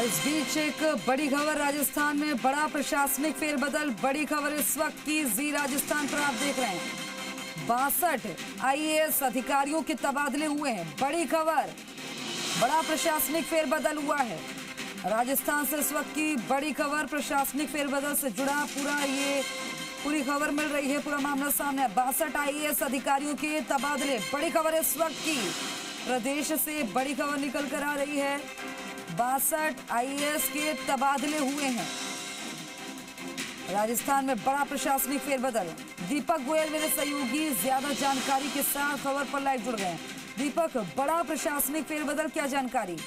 इस बीच एक बड़ी खबर राजस्थान में बड़ा प्रशासनिक फेरबदल। बड़ी खबर इस वक्त की जी राजस्थान पर आप देख रहे हैं। 62 आईएएस अधिकारियों के तबादले हुए हैं। बड़ी खबर, बड़ा प्रशासनिक फेरबदल हुआ है। राजस्थान से इस वक्त की बड़ी खबर, प्रशासनिक फेरबदल से जुड़ा पूरी खबर मिल रही है, पूरा मामला सामने है। 62 आईएएस अधिकारियों के तबादले, बड़ी खबर इस वक्त की प्रदेश से बड़ी खबर निकल कर आ रही है। 62 आईएएस के तबादले हुए हैं। राजस्थान में बड़ा प्रशासनिक फेरबदल। दीपक गोयल मेरे सहयोगी ज्यादा जानकारी के साथ खबर पर लाइव जुड़ गए हैं। दीपक, बड़ा प्रशासनिक फेरबदल, क्या जानकारी?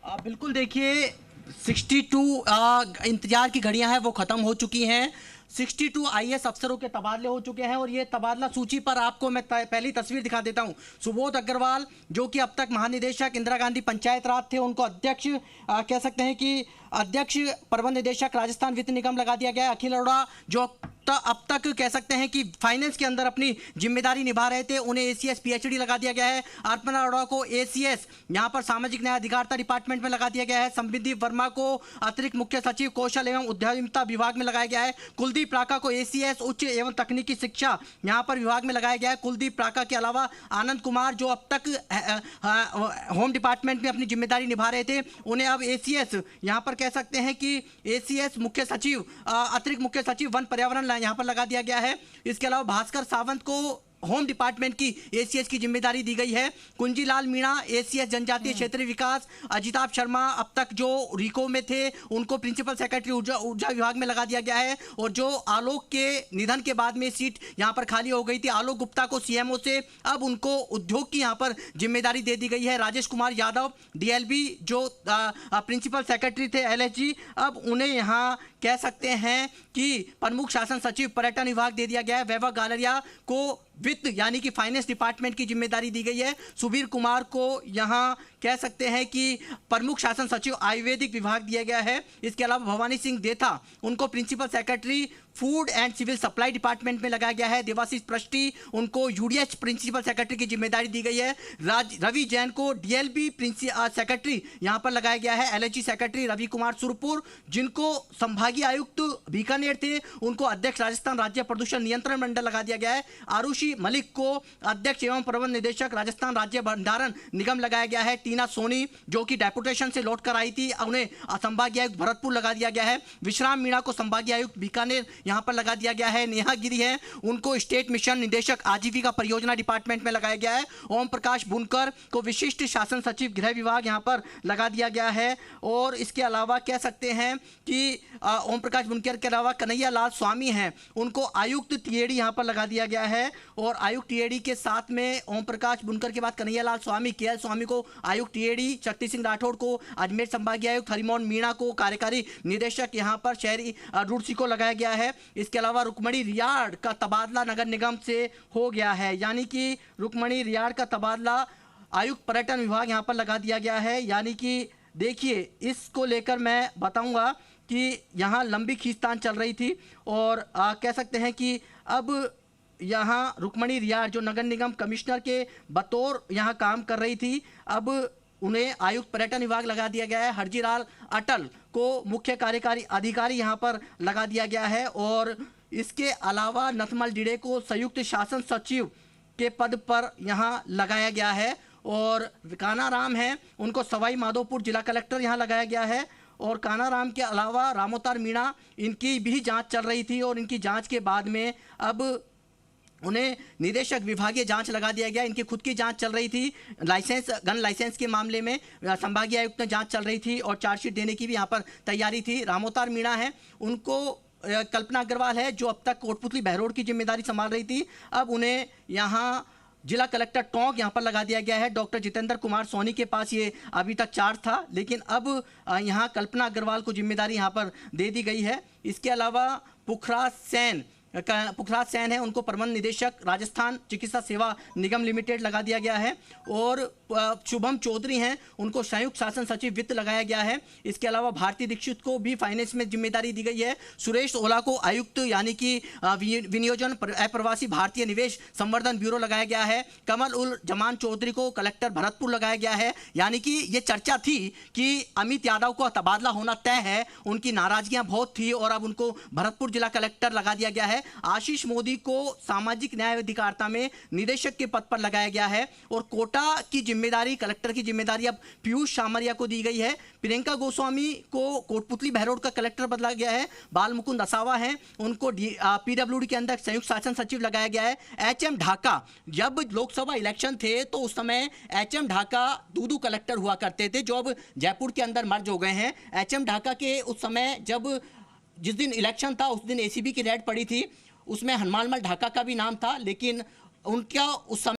बिल्कुल, देखिए 62 इंतजार की घड़ियां हैं वो खत्म हो चुकी हैं। 62 आईएएस अफसरों के तबादले हो चुके हैं और ये तबादला सूची पर आपको मैं पहली तस्वीर दिखा देता हूं। सुबोध अग्रवाल, जो कि अब तक महानिदेशक इंदिरा गांधी पंचायत राज थे, उनको अध्यक्ष कह सकते हैं कि अध्यक्ष प्रबंध निदेशक राजस्थान वित्त निगम लगा दिया गया है। अखिल अरोड़ा, जो अब तक कह सकते हैं कि फाइनेंस के अंदर अपनी जिम्मेदारी निभा रहे थे, उन्हें एसीएस पीएचडी लगा दिया गया है। अर्पणा अरोड़ा को एसीएस यहां पर सामाजिक न्याय अधिकारिता डिपार्टमेंट में लगा दिया गया है। संबित वर्मा को अतिरिक्त मुख्य सचिव कौशल एवं उद्यमिता विभाग में लगाया गया है। कुलदीप राका को एसीएस उच्च एवं तकनीकी शिक्षा यहां पर विभाग में लगाया गया है। कुलदीप राका के अलावा आनंद कुमार, जो अब तक होम डिपार्टमेंट में अपनी जिम्मेदारी निभा रहे थे, उन्हें अब एसीएस यहां पर कह सकते हैं कि एसीएस मुख्य सचिव अतिरिक्त मुख्य सचिव वन पर्यावरण यहां पर लगा दिया गया है। इसके अलावा भास्कर सावंत को होम डिपार्टमेंट की एसीएस की जिम्मेदारी दी गई है। कुंजीलाल मीणा एसीएस जनजातीय क्षेत्रीय विकास, अजिताभ शर्मा अब तक जो रिको में थे, उनको प्रिंसिपल सेक्रेटरी ऊर्जा विभाग में लगा दिया गया है। और जो आलोक के निधन के बाद में सीट यहां पर खाली हो गई थी, आलोक गुप्ता को सीएमओ से अब उनको उद्योग की यहां पर जिम्मेदारी दे दी गई है। राजेश कुमार यादव डीएलबी, जो प्रिंसिपल सेक्रेटरी थे एलएचजी, अब उन्हें यहां कह सकते हैं कि प्रमुख शासन सचिव पर्यटन विभाग दे दिया गया है। वैभव गालरिया को वित्त यानी कि फाइनेंस डिपार्टमेंट की जिम्मेदारी दी गई है। सुबीर कुमार को यहां कह सकते हैं कि प्रमुख शासन सचिव आयुर्वेदिक विभाग दिया गया है। इसके अलावा भवानी सिंह देथा, उनको principal secretary food and civil supply department में लगाया गया है। देवाशीष पृष्टि, उनको यूडीएच प्रिंसिपल सेक्रेटरी की जिम्मेदारी दी गई है। रवि जैन को डीएलबी सेक्रेटरी यहां पर लगाया गया है। एलएचजी सेक्रेटरी रवि कुमार सुरपुर, जिनको संभागीय आयुक्त बीकानेर थे, उनको अध्यक्ष राजस्थान राज्य प्रदूषण नियंत्रण मंडल लगा दिया गया है। आरुषि मलिक को अध्यक्ष एवं प्रबंध निदेशक राजस्थान राज्य भंडारण निगम लगाया गया है। टीना सोनी, जो कि डेपुटेशन से लौट कर आई थी, उन्हें संभागीय आयुक्त भरतपुर लगा दिया गया है। विश्राम मीणा को संभागीय आयुक्त बीकानेर यहां पर लगा दिया गया है। नेहा गिरी है, उनको स्टेट मिशन निदेशक आजीविका परियोजना डिपार्टमेंट में लगाया गया है। ओम प्रकाश बुनकर को विशिष्ट शासन सचिव गृह विभाग यहां पर लगा दिया गया है। और इसके अलावा कह सकते हैं कि ओम प्रकाश बुनकर के अलावा कन्हैया लाल स्वामी हैं, उनको आयुक्त टीएडी यहां पर लगा दिया गया है। और आयुक्त टीएडी के साथ में ओम प्रकाश बुनकर के बाद कन्हैया लाल स्वामी, केएल स्वामी को आयुक्त टीएडी, शक्ति सिंह राठौड़ को अजमेर संभागीय आयुक्त, हरिमोहन मीणा को कार्यकारी निदेशक यहां पर शहरी रूड़सी को लगाया गया है। इसके अलावा रुक्मणी रियाड़ का तबादला नगर निगम से हो गया है, यानी कि रुक्मणी रियाड़ का तबादला आयुक्त पर्यटन विभाग यहां पर लगा दिया गया है। यानी कि देखिए, इसको लेकर मैं बताऊंगा कि यहाँ लंबी खींचतान चल रही थी और कह सकते हैं कि अब यहाँ रुक्मणी रियाड़, जो नगर निगम कमिश्नर के बतौर यहाँ काम कर रही थी, अब उन्हें आयुक्त पर्यटन विभाग लगा दिया गया है। हरजीलाल अटल को मुख्य कार्यकारी अधिकारी यहाँ पर लगा दिया गया है। और इसके अलावा नथमल डिडे को संयुक्त शासन सचिव के पद पर यहाँ लगाया गया है। और कानाराम है, उनको सवाई माधोपुर जिला कलेक्टर यहाँ लगाया गया है। और कानाराम के अलावा रामोतार मीणा, इनकी भी जांच चल रही थी और इनकी जांच के बाद में अब उन्हें निदेशक विभागीय जांच लगा दिया गया। इनकी खुद की जांच चल रही थी, गन लाइसेंस के मामले में संभागीय आयुक्त में जांच चल रही थी और चार्जशीट देने की भी यहां पर तैयारी थी। रामोतार मीणा है, उनको कल्पना अग्रवाल है, जो अब तक कोटपुतली बहरोड की जिम्मेदारी संभाल रही थी, अब उन्हें यहाँ जिला कलेक्टर टोंक यहां पर लगा दिया गया है। डॉक्टर जितेंद्र कुमार सोनी के पास ये अभी तक चार्ज था, लेकिन अब यहां कल्पना अग्रवाल को जिम्मेदारी यहां पर दे दी गई है। इसके अलावा पुखराज सेन पुखराज सैन है उनको प्रबंध निदेशक राजस्थान चिकित्सा सेवा निगम लिमिटेड लगा दिया गया है, और शुभम चौधरी हैं उनको संयुक्त शासन सचिव वित्त लगाया गया है। इसके अलावा भारती दीक्षित को भी फाइनेंस में जिम्मेदारी दी गई है। सुरेश ओला को आयुक्त यानी कि विनियोजन अप्रवासी भारतीय निवेश संवर्धन ब्यूरो लगाया गया है। कमल उल जमान चौधरी को कलेक्टर भरतपुर लगाया गया है। यानी कि ये चर्चा थी कि अमित यादव को तबादला होना तय है, उनकी नाराजगियां बहुत थी और अब उनको भरतपुर जिला कलेक्टर लगा दिया गया है। आशीष मोदी को सामाजिक न्याय अधिकारिता में निदेशक के पद पर लगाया गया है, और कोटा की जिम्मेदारी, कलेक्टर की जिम्मेदारी अब पीयूष शामरिया को दी गई है। प्रियंका गोस्वामी को कोटपुतली बहरोड का कलेक्टर बदला गया है। बाल मुकुंद असावा हैं उनको पीडब्ल्यूडी के अंदर संयुक्त शासन सचिव लगाया गया है। एचएम ढाका, जब लोकसभा इलेक्शन थे तो उस समय एचएम ढाका दूदू कलेक्टर हुआ करते थे, जो अब जयपुर के अंदर मर्ज हो गए हैं। एचएम ढाका के उस समय जब जिस दिन इलेक्शन था उस दिन एसीबी की रेड पड़ी थी, उसमें हनुमानमल ढाका का भी नाम था, लेकिन उनका उस समय